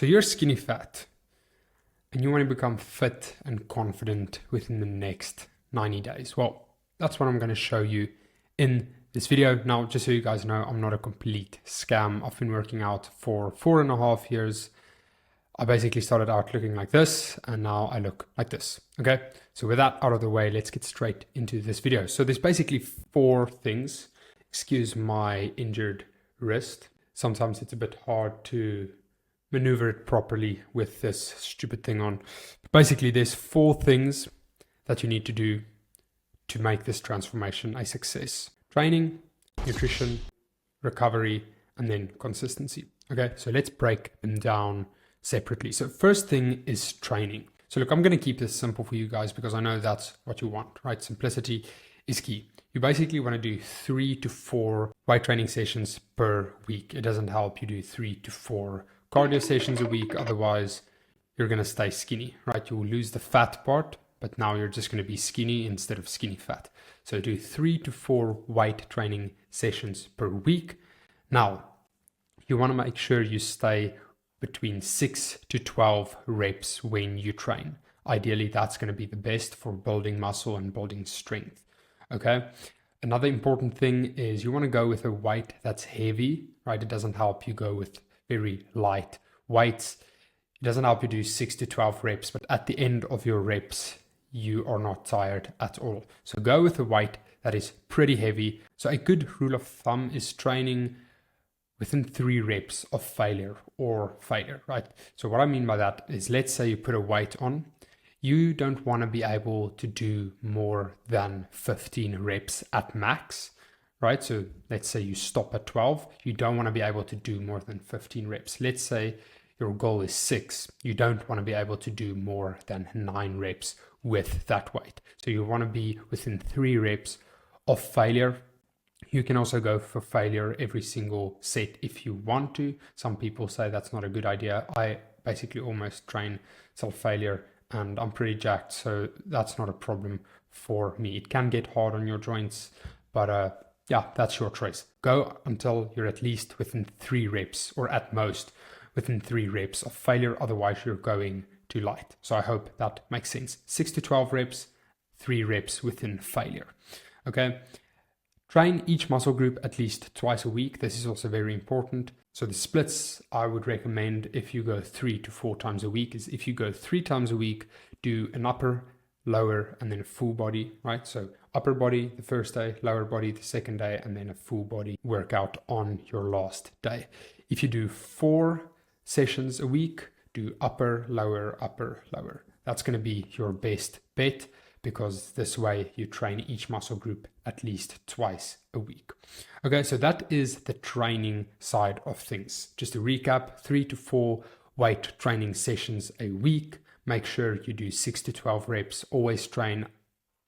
So you're skinny fat and you want to become fit and confident within the next 90 days. Well, that's what I'm going to show you in this video. Now, just so you guys know, I'm not a complete scam. I've been working out for 4.5 years. I basically started out looking like this and now I look like this. Okay, so with that out of the way, let's get straight into this video. So there's basically 4 things. Excuse my injured wrist. Sometimes it's a bit hard to maneuver it properly with this stupid thing on. But basically, there's 4 things that you need to do to make this transformation a success: training, nutrition, recovery, and then consistency. Okay, so let's break them down separately. So first thing is training. So look, I'm going to keep this simple for you guys because I know that's what you want, right? Simplicity is key. You basically want to do 3 to 4 weight training sessions per week. It doesn't help you do 3 to 4 cardio sessions a week. Otherwise, you're going to stay skinny, right? You will lose the fat part, but now you're just going to be skinny instead of skinny fat. So do 3 to 4 weight training sessions per week. Now, you want to make sure you stay between 6 to 12 reps when you train. Ideally, that's going to be the best for building muscle and building strength. Okay. Another important thing is you want to go with a weight that's heavy, right? It doesn't help you go with very light weights. It doesn't help you do 6 to 12 reps, but at the end of your reps, you are not tired at all. So go with a weight that is pretty heavy. So a good rule of thumb is training within 3 reps of failure, right? So what I mean by that is, let's say you put a weight on. You don't want to be able to do more than 15 reps at max, right? So let's say you stop at 12. You don't want to be able to do more than 15 reps. Let's say your goal is 6. You don't want to be able to do more than 9 reps with that weight. So you want to be within 3 reps of failure. You can also go for failure every single set if you want to. Some people say that's not a good idea. I basically almost train till failure and I'm pretty jacked, so that's not a problem for me. It can get hard on your joints, but yeah, that's your choice. Go until you're at least within 3 reps, or at most within 3 reps of failure. Otherwise, you're going too light. So I hope that makes sense. 6 to 12 reps, 3 reps within failure. Okay. Train each muscle group at least twice a week. This is also very important. So the splits I would recommend if you go 3 to 4 times a week is, if you go 3 times a week, do an upper, lower, and then a full body, right? So upper body the first day, lower body the second day, and then a full body workout on your last day. If you do 4 sessions a week, do upper, lower, upper, lower. That's going to be your best bet, because this way you train each muscle group at least twice a week. Okay, so that is the training side of things. Just to recap, 3 to 4 weight training sessions a week. Make sure you do 6 to 12 reps. Always train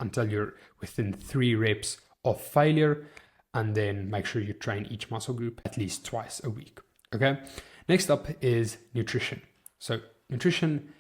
until you're within 3 reps of failure, and then make sure you train each muscle group at least twice a week. Okay, next up is nutrition. So nutrition,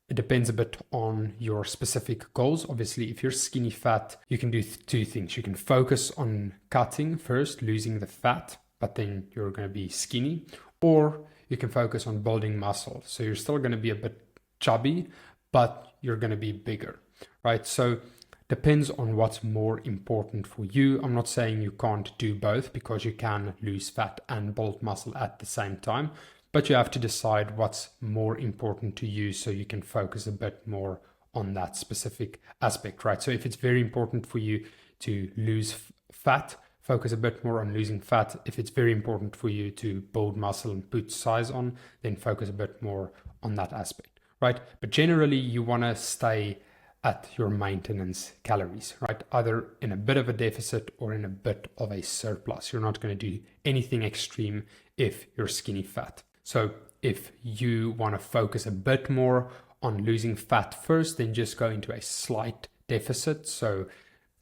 it depends a bit on your specific goals. Obviously, if you're skinny fat, you can do 2 things. You can focus on cutting first, losing the fat, but then you're going to be skinny. Or you can focus on building muscle. So you're still going to be a bit chubby, but you're going to be bigger, right? So depends on what's more important for you. I'm not saying you can't do both, because you can lose fat and build muscle at the same time. But you have to decide what's more important to you so you can focus a bit more on that specific aspect, right? So if it's very important for you to lose fat, focus a bit more on losing fat. If it's very important for you to build muscle and put size on, then focus a bit more on that aspect, right? But generally, you want to stay at your maintenance calories, right? Either in a bit of a deficit or in a bit of a surplus. You're not going to do anything extreme if you're skinny fat. So if you want to focus a bit more on losing fat first, then just go into a slight deficit. So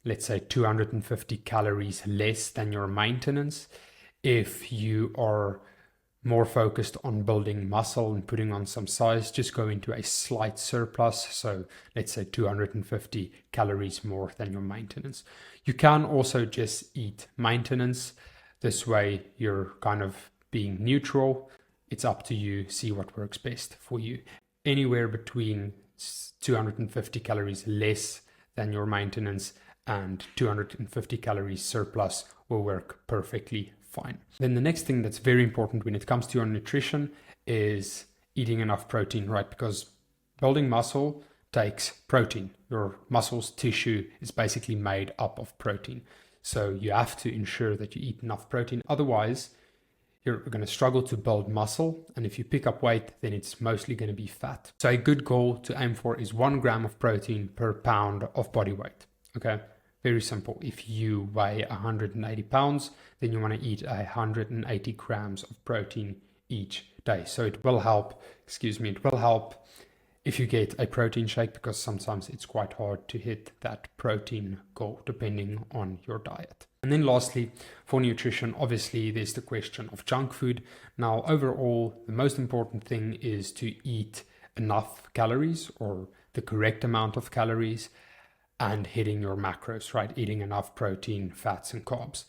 let's say 250 calories less than your maintenance. If you are more focused on building muscle and putting on some size, just go into a slight surplus. So let's say 250 calories more than your maintenance. You can also just eat maintenance. This way you're kind of being neutral. it's up to you. See what works best for you. Anywhere between 250 calories less than your maintenance and 250 calories surplus will work perfectly fine. Then the next thing that's very important when it comes to your nutrition is eating enough protein, right? Because building muscle takes protein. Your muscles tissue is basically made up of protein. So you have to ensure that you eat enough protein. Otherwise, you're going to struggle to build muscle. And if you pick up weight, then it's mostly going to be fat. So a good goal to aim for is 1 gram of protein per pound of body weight. Okay. Very simple. If you weigh 180 pounds, then you want to eat 180 grams of protein each day. So it will help, it will help if you get a protein shake, because sometimes it's quite hard to hit that protein goal depending on your diet. And then lastly, for nutrition, obviously there's the question of junk food. Now, overall, the most important thing is to eat enough calories, or the correct amount of calories, and hitting your macros, right? Eating enough protein, fats, and carbs.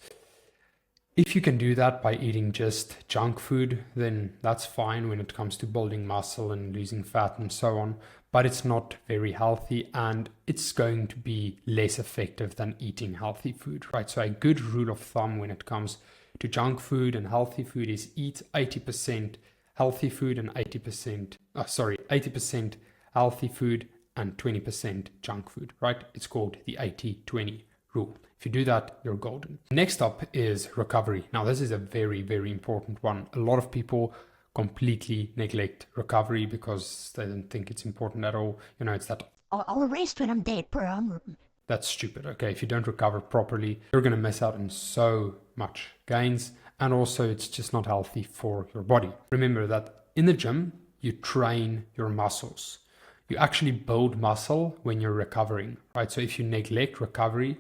If you can do that by eating just junk food, then that's fine when it comes to building muscle and losing fat and so on, but it's not very healthy, and it's going to be less effective than eating healthy food, right? So a good rule of thumb when it comes to junk food and healthy food is eat 80% healthy food and 80% healthy food and 20% junk food, right? It's called the 80-20 rule. If you do that, you're golden. Next up is recovery. Now, this is a very, very important one. A lot of people completely neglect recovery because they don't think it's important at all. You know, it's that, I'll rest when I'm dead, bro. That's stupid. Okay, if you don't recover properly, you're going to miss out on so much gains. And also, it's just not healthy for your body. Remember that in the gym, you train your muscles. You actually build muscle when you're recovering, right? So if you neglect recovery,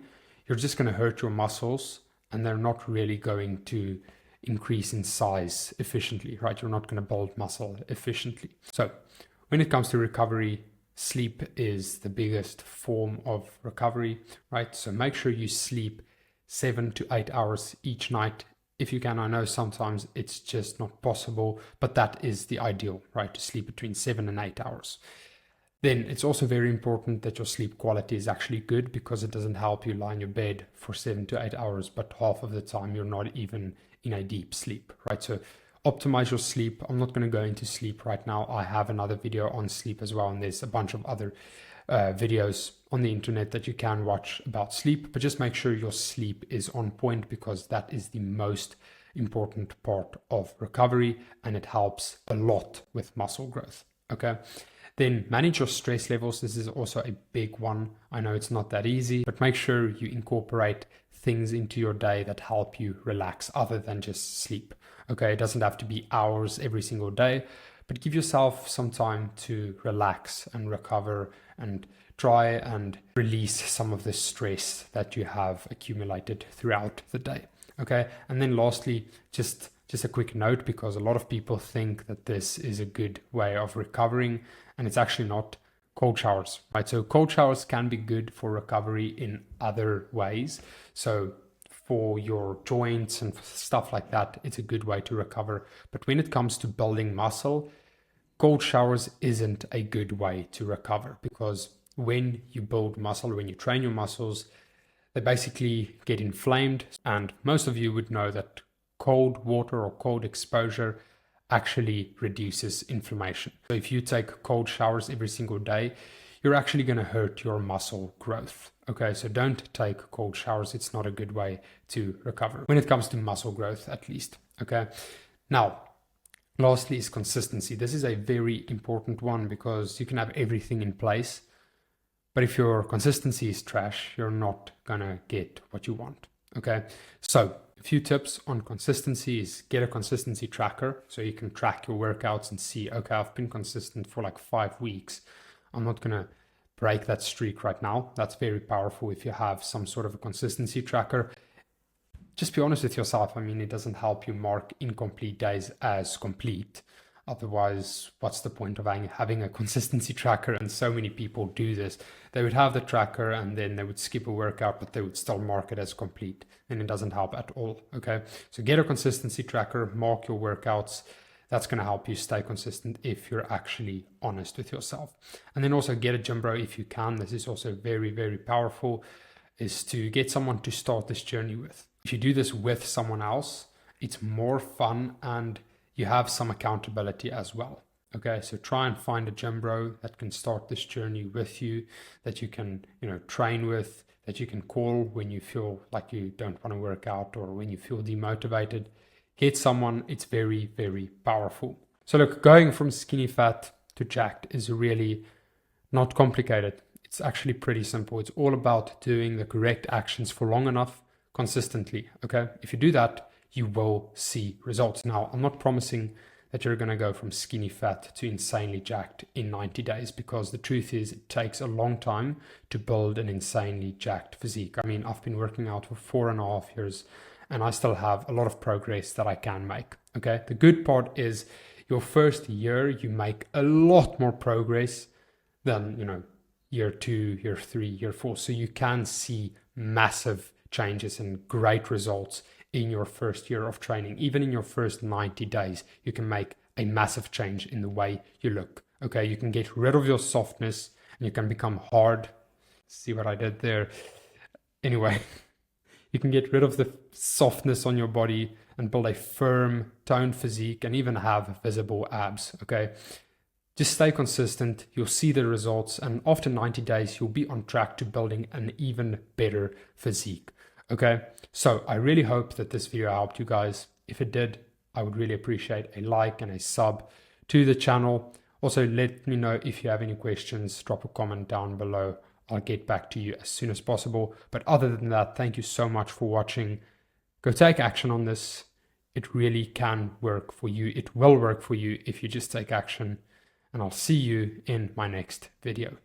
you're just going to hurt your muscles, and they're not really going to increase in size efficiently, right? You're not going to build muscle efficiently. So when it comes to recovery, sleep is the biggest form of recovery, right? So make sure you sleep 7 to 8 hours each night if you can. I know sometimes it's just not possible, but that is the ideal, right? To sleep between 7 and 8 hours. Then it's also very important that your sleep quality is actually good, because it doesn't help you lie in your bed for 7 to 8 hours, but half of the time you're not even in a deep sleep, right? So optimize your sleep. I'm not going to go into sleep right now. I have another video on sleep as well, and there's a bunch of other videos on the internet that you can watch about sleep, but just make sure your sleep is on point, because that is the most important part of recovery, and it helps a lot with muscle growth. Okay. Then manage your stress levels. This is also a big one. I know it's not that easy, but make sure you incorporate things into your day that help you relax other than just sleep. Okay, it doesn't have to be hours every single day, but give yourself some time to relax and recover and try and release some of the stress that you have accumulated throughout the day. Okay, and then lastly, just a quick note, because a lot of people think that this is a good way of recovering, and it's actually not. Cold showers, right? So cold showers can be good for recovery in other ways. So for your joints and stuff like that, it's a good way to recover. But when it comes to building muscle, cold showers isn't a good way to recover, because when you build muscle, when you train your muscles, they basically get inflamed. And most of you would know that cold water or cold exposure actually reduces inflammation. So if you take cold showers every single day, you're actually going to hurt your muscle growth. Okay, so don't take cold showers. It's not a good way to recover when it comes to muscle growth, at least. Okay, now lastly is consistency. This is a very important one, because you can have everything in place, but if your consistency is trash, you're not gonna get what you want. Okay, so a few tips on consistency is get a consistency tracker, so you can track your workouts and see, okay, I've been consistent for like 5 weeks. I'm not gonna break that streak right now. That's very powerful if you have some sort of a consistency tracker. Just be honest with yourself. I mean, it doesn't help you mark incomplete days as complete. Otherwise, what's the point of having a consistency tracker? And so many people do this. They would have the tracker and then they would skip a workout, but they would still mark it as complete. And it doesn't help at all. Okay. So get a consistency tracker, mark your workouts. That's going to help you stay consistent if you're actually honest with yourself. And then also get a gym bro if you can. This is also very, very powerful, is to get someone to start this journey with. If you do this with someone else, it's more fun and you have some accountability as well. Okay, so try and find a gym bro that can start this journey with you, that you can, train with, that you can call when you feel like you don't want to work out or when you feel demotivated. Get someone. It's very, very powerful. So look, going from skinny fat to jacked is really not complicated. It's actually pretty simple. It's all about doing the correct actions for long enough, consistently. Okay, if you do that, you will see results. Now, I'm not promising that you're going to go from skinny fat to insanely jacked in 90 days, because the truth is it takes a long time to build an insanely jacked physique. I mean, I've been working out for 4.5 years and I still have a lot of progress that I can make. Okay, the good part is your first year, you make a lot more progress than, year 2, year 3, year 4. So you can see massive changes and great results in your first year of training. Even in your first 90 days, you can make a massive change in the way you look. Okay, you can get rid of your softness and you can become hard. See what I did there? Anyway, you can get rid of the softness on your body and build a firm, toned physique and even have visible abs. Okay, just stay consistent. You'll see the results, and after 90 days, you'll be on track to building an even better physique. Okay, so I really hope that this video helped you guys. If it did, I would really appreciate a like and a sub to the channel. Also, let me know if you have any questions. Drop a comment down below. I'll get back to you as soon as possible. But other than that, thank you so much for watching. Go take action on this. It really can work for you. It will work for you if you just take action. And I'll see you in my next video.